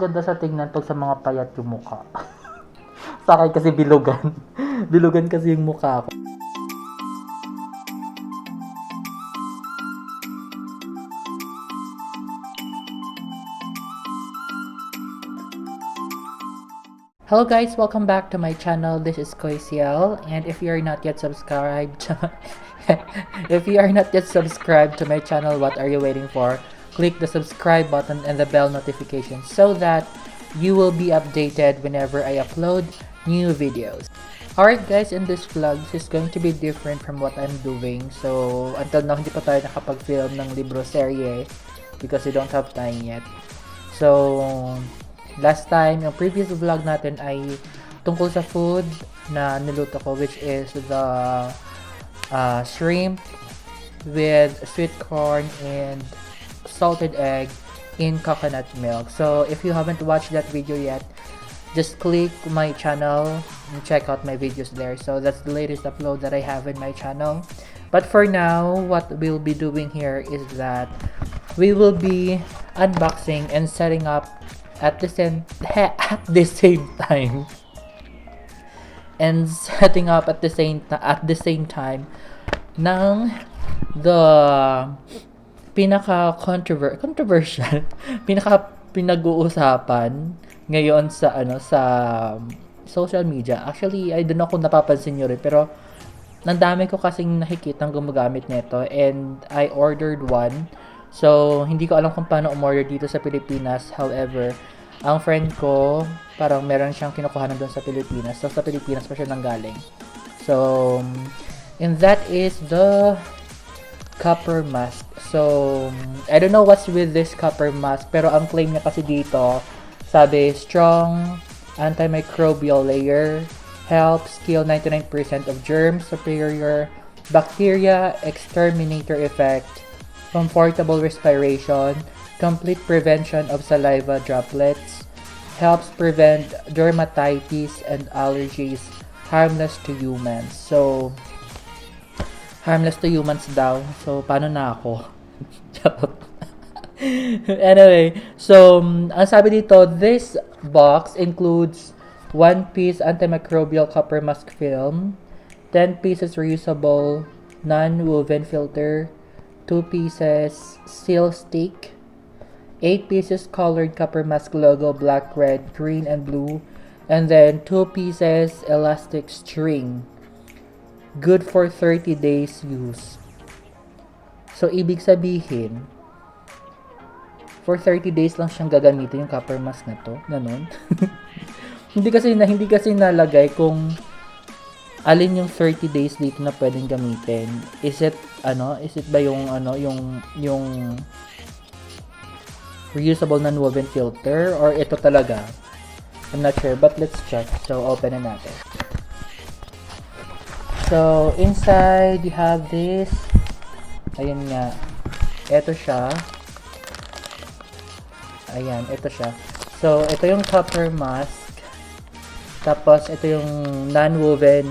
Ganda sa tingnan pag sa mga payat yung mukha. Sa akin kasi bilugan. Bilugan kasi yung mukha ko. Hello guys, welcome back to my channel. This is Kuys Yel, and if you are not yet subscribed to my channel, what are you waiting for? Click the subscribe button and the bell notification so that you will be updated whenever I upload new videos. Alright guys, in this vlog, this is going to be different from what I'm doing. So, until now, hindi pa tayo nakapag-film ng libro serye because we don't have time yet. So, last time, yung previous vlog natin ay tungkol sa food na niluto ko, which is the shrimp with sweet corn and salted egg in coconut milk. So if you haven't watched that video yet, just click my channel and check out my videos there. So that's the latest upload that I have in my channel. But for now, what we'll be doing here is that we will be unboxing and setting up at the same time and setting up at the same time ng the controversial pinag-uusapan ngayon sa sa social media. Actually, I don't know kung napapansin niyo rin, pero nandami ko kasing nakikitang gumagamit nito and I ordered one. So, hindi ko alam kung paano umorder dito sa Pilipinas. However, ang friend ko, parang meron siyang kinukuhanan doon sa Pilipinas. So, sa Pilipinas pa siya nanggaling. So, and that is the copper mask. So, I don't know what's with this copper mask, pero ang claim niya kasi dito, sabi, strong antimicrobial layer, helps kill 99% of germs, superior bacteria exterminator effect, comfortable respiration, complete prevention of saliva droplets, helps prevent dermatitis and allergies, harmless to humans. So, harmless to humans daw. So, paano na ako? Anyway, so, ang sabi dito, this box includes 1 piece antimicrobial copper mask film, 10 pieces reusable non-woven filter, 2 pieces seal stick, 8 pieces colored copper mask logo, black, red, green, and blue, and then 2 pieces elastic string. Good for 30 days use. So, ibig sabihin, for 30 days lang siyang gagamitin yung copper mask na to. Ganon. hindi kasi nalagay kung alin yung 30 days dito na pwedeng gamitin. Is it ba yung yung reusable non-woven filter or ito talaga? I'm not sure, but let's check. So, open na natin. So, inside, you have this. Ayan nga. Ito siya. Ayan, ito siya. So, ito yung copper mask. Tapos, ito yung non-woven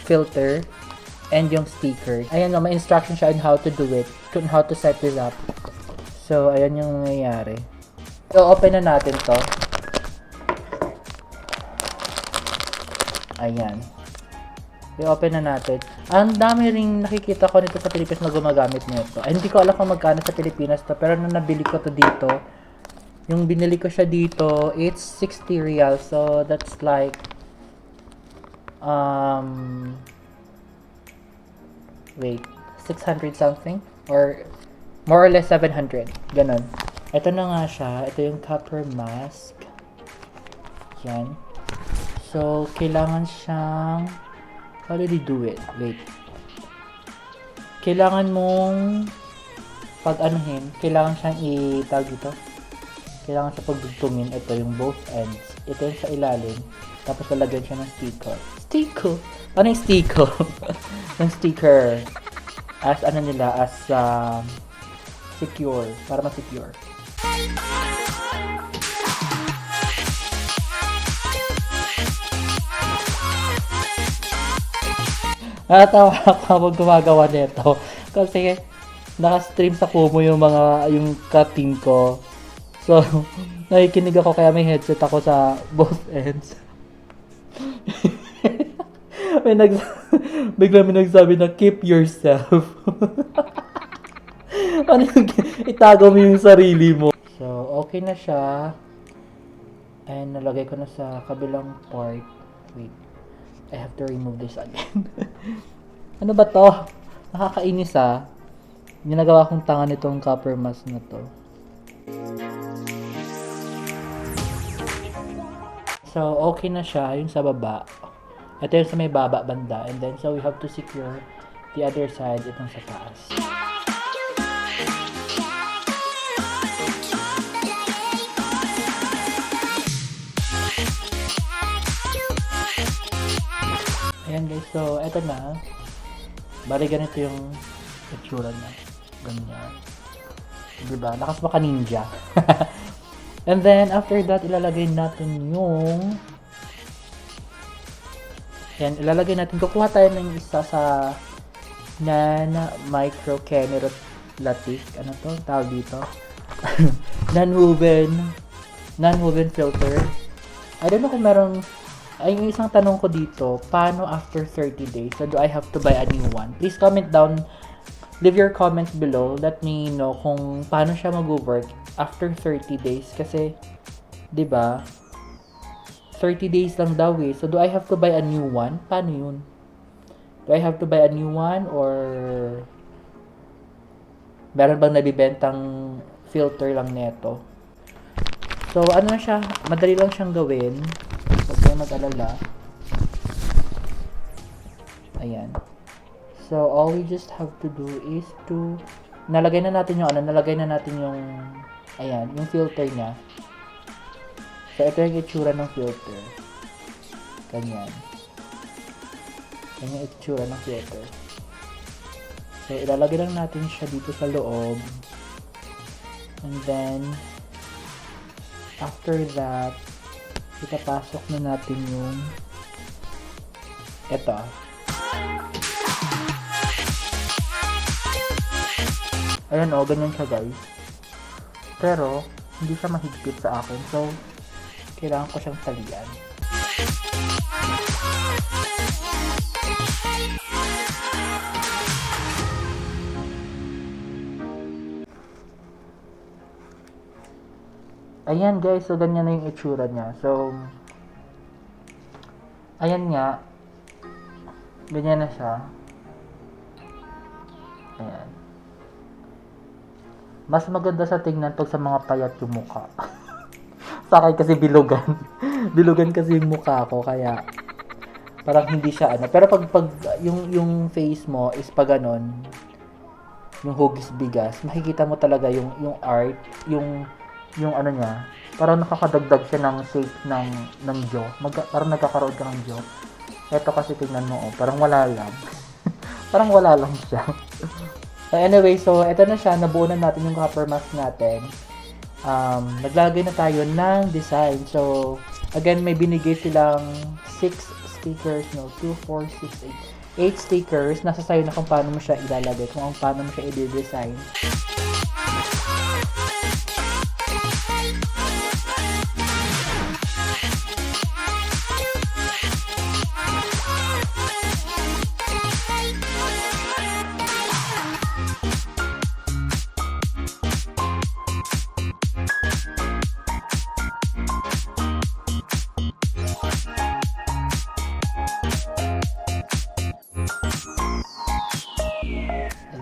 filter. And yung sticker. Ayan nga, may instruction siya on how to do it. On how to set this up. So, ayan yung nangyayari. So, open na natin to. Ayan. I-open na natin. Ang dami ring nakikita ko nito sa Pilipinas na gumagamit nito. Ay, hindi ko alam kung magkano sa Pilipinas to, pero nung nabili ko to dito, yung binili ko siya dito, it's 60 real. So, that's like, wait, 600 something? Or, more or less 700. Ganon. Ito na nga siya. Ito yung copper mask. Yan. So, kailangan siyang, how did he do it? Wait. Kailangan mong pag-anuhin, kailangan siyang itag dito. Kailangan siya pagdugtungin. Ito yung both ends. Ito yung sa ilalim. Tapos lalagyan siya ng sticker. Sticker? Ano yung sticker? yung sticker. As ano nila, as secure. Para ma-secure. Natawa ako habang gumagawa nito. Kasi naka-stream sa Kumu yung mga, yung ka-team ko. So, Nakikinig ako kaya may headset ako sa both ends. may nag bigla may nagsabi na keep yourself. Ano yung itago mo yung sarili mo. So, okay na siya. And nalagay ko na sa kabilang part. Wait. I have to remove this again. Ano ba to? Nakakainis ah. Ginagawa kong tanga nitong copper mask na to. So, okay na siya. Yung sa baba. Ito yung sa may baba banda. And then, so we have to secure the other side. Itong sa taas. Ayan guys, so eto na. Bali ganito yung itsura niya. Ganyan. Diba? Lakas maka ninja. And then, after that, ilalagay natin yung... Ayan, ilalagay natin. Kukuha tayo ng isa sa micro camera latik. Ano to? Tawag dito. Non-woven filter. I don't know kung merong... Ay, yung isang tanong ko dito, paano after 30 days? So, do I have to buy a new one? Please comment down, leave your comment below. Let me know kung paano siya mag-work after 30 days. Kasi, di ba 30 days lang daw eh. So, do I have to buy a new one? Paano yun? Do I have to buy a new one? Or, meron bang nabibentang filter lang neto? So, ano na siya? Madali lang siyang gawin. Huwag kayo mag-alala. Ayan. So, all we just have to do is to... Nalagay na natin yung ayan, yung filter niya. So, ito yung itsura ng filter. Ganyan. Yan yung itsura ng filter. So, ilalagay lang natin siya dito sa loob. And then, after that, itapasok na natin yung ito. Ayan o, ganyan siya guys. Pero, hindi siya mahigpit sa akin. So, kailangan ko siyang talian. Ayan guys, so ganyan na yung itsura niya. So, ayan nga. Ganyan na siya. Ayan. Mas maganda sa tingnan pag sa mga payat yung mukha. Sa akin kasi bilugan. Bilugan kasi yung mukha ko, kaya parang hindi siya ano. Pero pag yung face mo is pag ganon, yung hugis bigas, makikita mo talaga yung art, yung ano niya, parang nakakadagdag siya ng shape ng jaw. Parang nagkakaroon ka ng jaw. Ito kasi tingnan mo, oh, parang wala lang. Parang wala lang siya. Anyway, so ito na siya, nabuo na natin yung copper mask natin. Naglagay na tayo ng design. So, again, may binigay silang 6 stickers, no, 2, 4, 6, 8 stickers. Nasa sayo na kung paano mo siya ilalagay, kung paano mo siya i-design.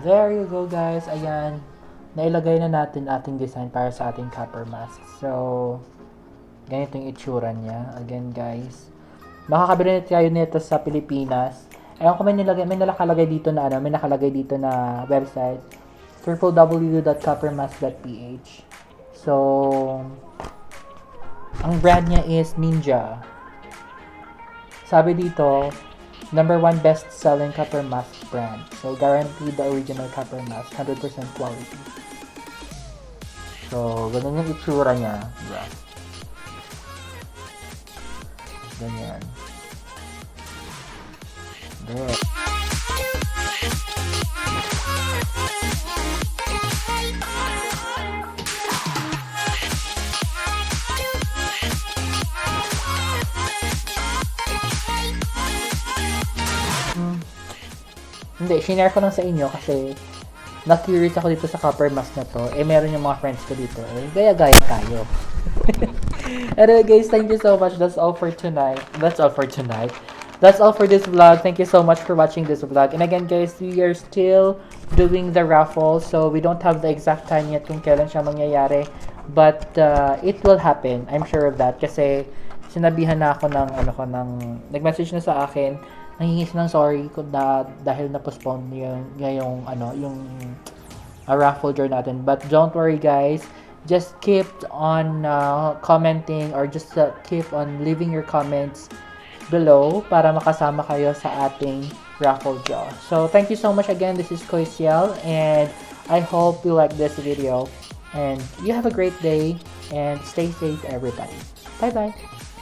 There you go guys, ayan, nailagay na natin ating design para sa ating copper mask. So, ganito yung itsura niya. Again guys, makakabili na tayo nito sa Pilipinas. Ewan ko may nakalagay dito na may nakalagay dito na website, www.coppermask.ph. So, ang brand niya is Ninja. Sabi dito, #1 best-selling copper mask brand. So, guaranteed the original copper mask, 100% quality. So, ganun yung itsura niya. Diba? Ganyan. There. Hindi, shinare ko lang sa inyo kasi na-curious ako dito sa copper mask na to. Eh, meron yung mga friends ko dito. Eh, gaya-gaya tayo. Anyway, guys, thank you so much. That's all for tonight. That's all for tonight. That's all for this vlog. Thank you so much for watching this vlog. And again, guys, we are still doing the raffle. So, we don't have the exact time yet kung kailan siya mangyayari. But, it will happen. I'm sure of that. Kasi, sinabihan na ako ng, nag-message na sa akin. Nangingis ng sorry ko dahil na-postpone yung raffle draw natin. But don't worry, guys. Just keep on commenting or just keep on leaving your comments below para makasama kayo sa ating raffle draw. So, thank you so much again. This is Kuys Yel, and I hope you like this video. And you have a great day, and stay safe, everybody. Bye-bye.